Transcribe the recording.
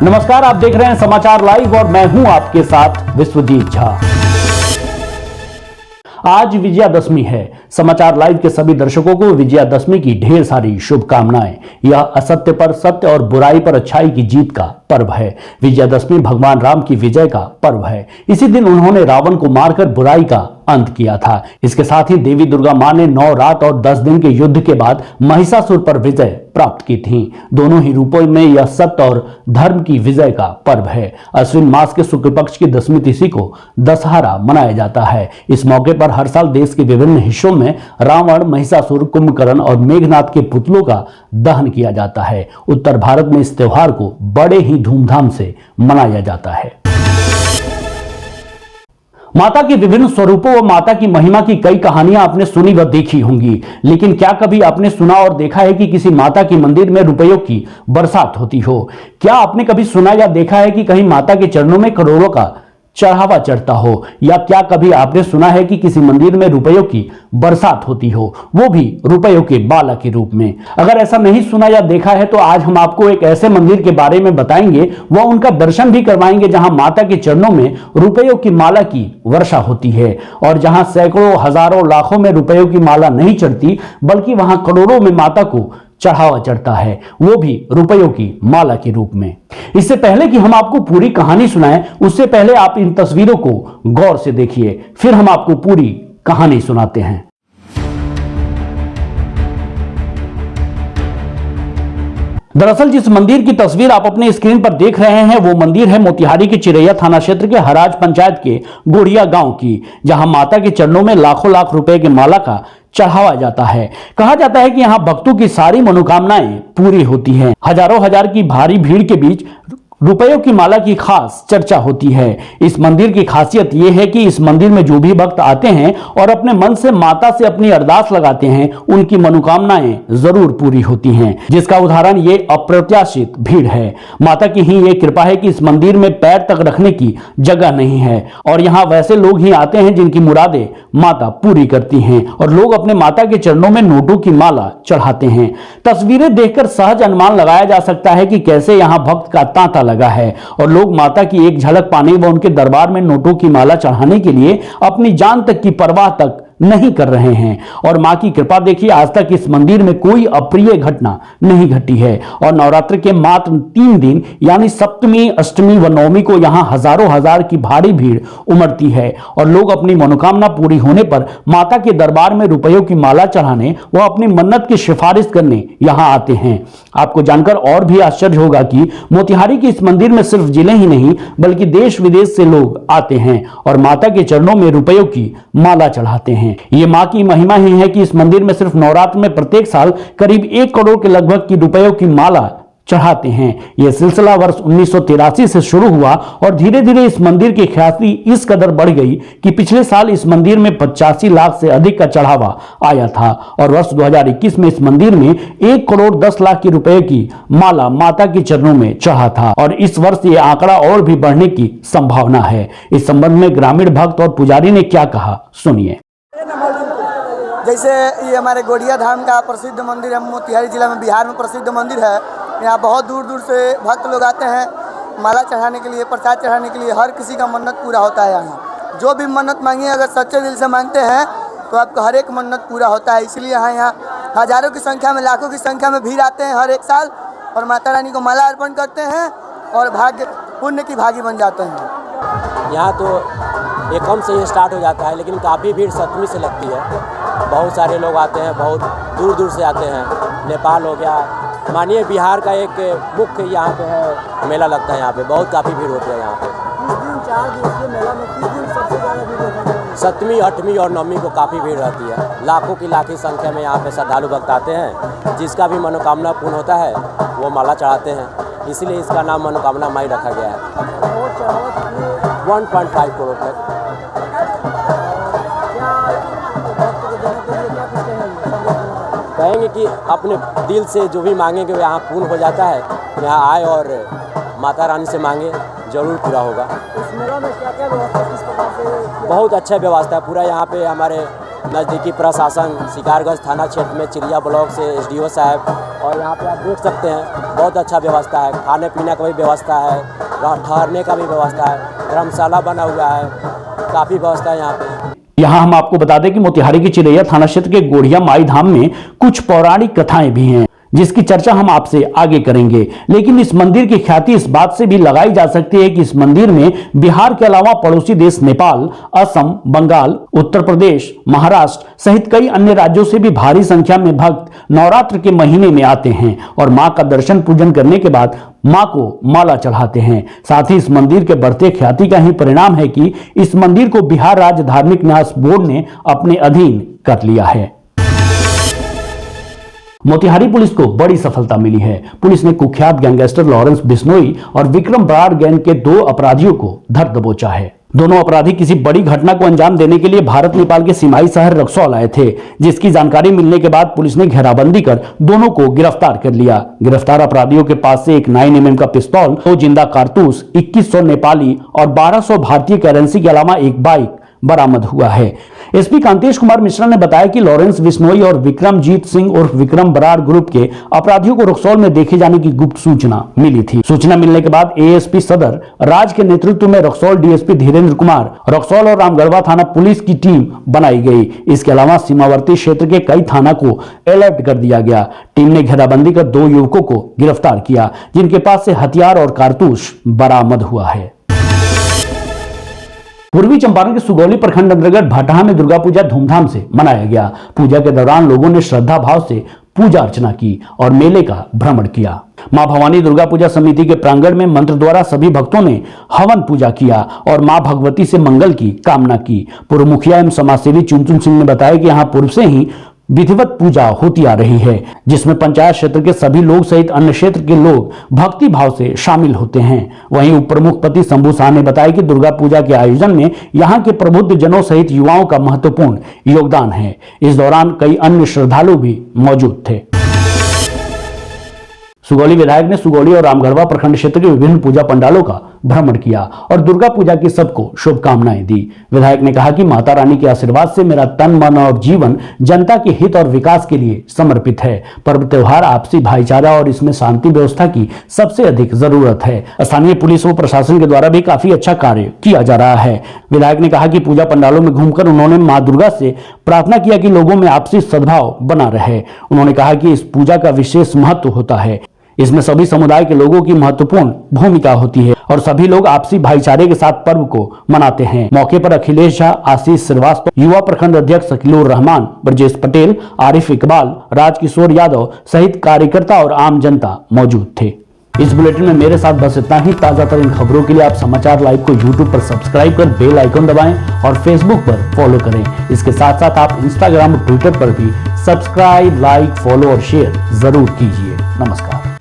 नमस्कार, आप देख रहे हैं समाचार लाइव और मैं हूं आपके साथ विश्वजीत झा। आज विजयादशमी है। समाचार लाइव के सभी दर्शकों को विजयादशमी की ढेर सारी शुभकामनाएं। यह असत्य पर सत्य और बुराई पर अच्छाई की जीत का पर्व है। विजयादशमी भगवान राम की विजय का पर्व है। इसी दिन उन्होंने रावण को मारकर बुराई का अंत किया था। इसके साथ ही देवी दुर्गा मां ने 9 रात और 10 दिन के युद्ध के बाद महिषासुर पर विजय प्राप्त की थी। दोनों ही रूपों में यह सत्य और धर्म की विजय का पर्व है। अश्विन मास के शुक्ल पक्ष की 10वीं तिथि को दशहरा मनाया जाता है। इस मौके पर हर साल देश के विभिन्न हिस्सों में रावण, महिषासुर, कुंभकर्ण और मेघनाथ के पुतलों का दहन किया जाता है। उत्तर भारत में इस त्योहार को बड़े ही धूमधाम से मनाया जाता है। माता के विभिन्न स्वरूपों व माता की महिमा की कई कहानियां आपने सुनी व देखी होंगी, लेकिन क्या कभी आपने सुना और देखा है कि किसी माता के मंदिर में रुपयों की बरसात होती हो? क्या आपने कभी सुना या देखा है कि कहीं माता के चरणों में करोड़ों का चढ़ावा चढ़ता हो? या क्या कभी आपने सुना है कि किसी मंदिर में रुपयों की बरसात होती हो, वो भी रुपयों के बाला के रूप में? अगर ऐसा नहीं सुना या देखा है तो आज हम आपको एक ऐसे मंदिर के बारे में बताएंगे, वह उनका दर्शन भी करवाएंगे जहां माता के चरणों में रुपयों की माला की वर्षा होती है और जहां सैकड़ों, हजारों, लाखों में रुपयों की माला नहीं चढ़ती, बल्कि वहां करोड़ों में माता को चढ़ावा चढ़ता है, वो भी रुपयों की माला के रूप में। इससे पहले कि हम आपको पूरी कहानी सुनाएं, उससे पहले आप इन तस्वीरों को गौर से देखिए, फिर हम आपको पूरी कहानी सुनाते हैं। दरअसल जिस मंदिर की तस्वीर आप अपने स्क्रीन पर देख रहे हैं, वो मंदिर है मोतिहारी के चिरैया थाना क्षेत्र के हराज पंचायत के गोड़िया गांव की, जहां माता के चरणों में लाखों लाख रुपए के माला का चढ़ावा जाता है। कहा जाता है कि यहाँ भक्तों की सारी मनोकामनाएं पूरी होती हैं। हजारों हजार की भारी भीड़ के बीच रुपयों की माला की खास चर्चा होती है। इस मंदिर की खासियत यह है कि इस मंदिर में जो भी भक्त आते हैं और अपने मन से माता से अपनी अरदास लगाते हैं, उनकी मनोकामनाएं जरूर पूरी होती हैं, जिसका उदाहरण ये अप्रत्याशित भीड़ है। माता की ही ये कृपा है कि इस मंदिर में पैर तक रखने की जगह नहीं है और यहाँ वैसे लोग ही आते हैं जिनकी मुरादें माता पूरी करती हैं और लोग अपने माता के चरणों में नोटों की माला चढ़ाते हैं। तस्वीरें देखकर सहज अनुमान लगाया जा सकता है कि कैसे यहाँ भक्त का तांता लगा है और लोग माता की एक झलक पाने व उनके दरबार में नोटों की माला चढ़ाने के लिए अपनी जान तक की परवाह तक नहीं कर रहे हैं। और मां की कृपा देखिए, आज तक इस मंदिर में कोई अप्रिय घटना नहीं घटी है और नवरात्र के मात्र 3 दिन यानी सप्तमी, अष्टमी व नवमी को यहां हजारों हजार की भारी भीड़ उमड़ती है और लोग अपनी मनोकामना पूरी होने पर माता के दरबार में रुपयों की माला चढ़ाने व अपनी मन्नत की सिफारिश करने यहां आते हैं। आपको जानकर और भी आश्चर्य होगा कि मोतिहारी के इस मंदिर में सिर्फ जिले ही नहीं बल्कि देश विदेश से लोग आते हैं और माता के चरणों में रुपयों की माला चढ़ाते हैं। ये मां की महिमा ही है कि इस मंदिर में सिर्फ नवरात्र में प्रत्येक साल करीब 1 करोड़ के लगभग की रुपयों की माला चढ़ाते हैं। यह सिलसिला वर्ष 1983 से शुरू हुआ और धीरे धीरे इस मंदिर की ख्याति इस कदर बढ़ गई कि पिछले साल इस मंदिर में 85 लाख से अधिक का चढ़ावा आया था और वर्ष 2021 में इस मंदिर में 1 करोड़ 10 लाख की रुपए की माला माता के चरणों में चढ़ा था और इस वर्ष ये आंकड़ा और भी बढ़ने की संभावना है। इस संबंध में ग्रामीण भक्त और पुजारी ने क्या कहा, सुनिए। जैसे ये हमारे गोड़िया धाम का प्रसिद्ध मंदिर है, मोतिहारी जिला में, बिहार में प्रसिद्ध मंदिर है। यहाँ बहुत दूर दूर से भक्त लोग आते हैं माला चढ़ाने के लिए, प्रसाद चढ़ाने के लिए। हर किसी का मन्नत पूरा होता है। यहाँ जो भी मन्नत मांगिए, अगर सच्चे दिल से मांगते हैं तो आपको हर एक मन्नत पूरा होता है। इसलिए यहाँ हजारों की संख्या में, लाखों की संख्या में भीड़ आते हैं हर एक साल और माता रानी को माला अर्पण करते हैं और भाग्य पुण्य की भागी बन जाते हैं। यहाँ तो एकम से ही स्टार्ट हो जाता है, लेकिन काफ़ी भीड़ सप्तमी से लगती है। बहुत सारे लोग आते हैं, बहुत दूर दूर से आते हैं। नेपाल हो गया, मानिए बिहार का एक मुख्य यहाँ पे है मेला लगता है। यहाँ पे बहुत काफ़ी भीड़ होती है। यहाँ पे 4 दिवसीय मेला में किस दिन सबसे ज़्यादा भीड़ होती है? 7वीं, 8वीं और 9वीं को काफ़ी भीड़ रहती है। लाखों की लाखी संख्या में यहाँ पे श्रद्धालु भक्त आते हैं। जिसका भी मनोकामना पूर्ण होता है वो माला चढ़ाते हैं, इसलिए इसका नाम मनोकामना माई रखा गया है। 1.5 करोड़ तक। कहेंगे कि अपने दिल से जो भी मांगेंगे वो यहाँ पूर्ण हो जाता है। यहाँ आए और माता रानी से मांगे, जरूर पूरा होगा। इस मेला में क्या क्या व्यवस्था, किस प्रकार से? बहुत अच्छा व्यवस्था है पूरा। यहाँ पे हमारे नज़दीकी प्रशासन, शिकारगंज थाना क्षेत्र में चिड़िया ब्लॉक से SDO साहब और यहाँ पे आप देख सकते हैं बहुत अच्छा व्यवस्था है, खाने पीने का भी व्यवस्था है, ठहरने का भी व्यवस्था है, धर्मशाला बना हुआ है, काफ़ी व्यवस्था है यहाँ पे। यहाँ हम आपको बता दें कि मोतिहारी के चिरैया थाना क्षेत्र के गोढ़िया माई धाम में कुछ पौराणिक कथाएं भी हैं, जिसकी चर्चा हम आपसे आगे करेंगे। लेकिन इस मंदिर की ख्याति इस बात से भी लगाई जा सकती है कि इस मंदिर में बिहार के अलावा पड़ोसी देश नेपाल, असम, बंगाल, उत्तर प्रदेश, महाराष्ट्र सहित कई अन्य राज्यों से भी भारी संख्या में भक्त नवरात्र के महीने में आते हैं और मां का दर्शन पूजन करने के बाद मां को माला चढ़ाते हैं। साथ ही इस मंदिर के बढ़ते ख्याति का ही परिणाम है कि इस मंदिर को बिहार राज्य धार्मिक न्यास बोर्ड ने अपने अधीन कर लिया है। मोतिहारी पुलिस को बड़ी सफलता मिली है। पुलिस ने कुख्यात गैंगस्टर लॉरेंस बिश्नोई और विक्रम बराड़ गैंग के 2 अपराधियों को धर दबोचा है। दोनों अपराधी किसी बड़ी घटना को अंजाम देने के लिए भारत नेपाल के सीमाई शहर रक्सौल आए थे, जिसकी जानकारी मिलने के बाद पुलिस ने घेराबंदी कर दोनों को गिरफ्तार कर लिया। गिरफ्तार अपराधियों के पास से एक 9mm का पिस्तौल, 2 जिंदा कारतूस, 2100 नेपाली और 1200 भारतीय करेंसी के अलावा एक बाइक बरामद हुआ है। एसपी कांतेश कुमार मिश्रा ने बताया कि लॉरेंस बिश्नोई और विक्रमजीत सिंह उर्फ विक्रम बराड़ ग्रुप के अपराधियों को रक्सौल में देखे जाने की गुप्त सूचना मिली थी। सूचना मिलने के बाद एएसपी सदर राज के नेतृत्व में रक्सौल डीएसपी धीरेन्द्र कुमार, रक्सौल और रामगढ़वा थाना पुलिस की टीम बनाई गई। इसके अलावा सीमावर्ती क्षेत्र के कई थाना को अलर्ट कर दिया गया। टीम ने घेराबंदी कर 2 युवकों को गिरफ्तार किया, जिनके पास से हथियार और कारतूस बरामद हुआ है। पूर्वी चंपारण के सुगौली प्रखंड अंतर्गत भाटाहा में दुर्गा पूजा धूमधाम से मनाया गया। पूजा के दौरान लोगों ने श्रद्धा भाव से पूजा अर्चना की और मेले का भ्रमण किया। मां भवानी दुर्गा पूजा समिति के प्रांगण में मंत्र द्वारा सभी भक्तों ने हवन पूजा किया और मां भगवती से मंगल की कामना की। पूर्व मुखिया एवं समाजसेवी चुनचुन सिंह ने बताया कि यहाँ पूर्व से ही विधिवत पूजा होती आ रही है, जिसमें पंचायत क्षेत्र के सभी लोग सहित अन्य क्षेत्र के लोग भक्ति भाव से शामिल होते हैं। वहीं उप प्रमुख पति शंभू शाह ने बताया कि दुर्गा पूजा के आयोजन में यहां के प्रबुद्ध जनों सहित युवाओं का महत्वपूर्ण योगदान है। इस दौरान कई अन्य श्रद्धालु भी मौजूद थे। सुगौली विधायक ने सुगौली और रामगढ़वा प्रखंड क्षेत्र के विभिन्न पूजा पंडालों का भ्रमण किया और दुर्गा पूजा की सबको शुभकामनाएं दी। विधायक ने कहा कि माता रानी के आशीर्वाद से मेरा तन, मन और जीवन जनता के हित और विकास के लिए समर्पित है। पर्व त्योहार आपसी भाईचारा और इसमें शांति व्यवस्था की सबसे अधिक जरूरत है। स्थानीय पुलिस व प्रशासन के द्वारा भी काफी अच्छा कार्य किया जा रहा है। विधायक ने कहा कि पूजा पंडालों में घूमकर उन्होंने मां दुर्गा से प्रार्थना किया कि लोगों में आपसी सद्भाव बना रहे। उन्होंने कहा कि इस पूजा का विशेष महत्व होता है। इसमें सभी समुदाय के लोगों की महत्वपूर्ण भूमिका होती है और सभी लोग आपसी भाईचारे के साथ पर्व को मनाते हैं। मौके पर अखिलेश झा, आशीष श्रीवास्तव, युवा प्रखंड अध्यक्ष शकीलुर रहमान, ब्रजेश पटेल, आरिफ इकबाल, राजकिशोर यादव सहित कार्यकर्ता और आम जनता मौजूद थे। इस बुलेटिन में मेरे साथ बस इतना ही। ताजा तरीन खबरों के लिए आप समाचार लाइव को यूट्यूब पर सब्सक्राइब कर बेल आइकन दबाएं और फेसबुक पर फॉलो करें। इसके साथ साथ आप इंस्टाग्राम और ट्विटर पर भी सब्सक्राइब, लाइक, फॉलो और शेयर जरूर कीजिए। नमस्कार।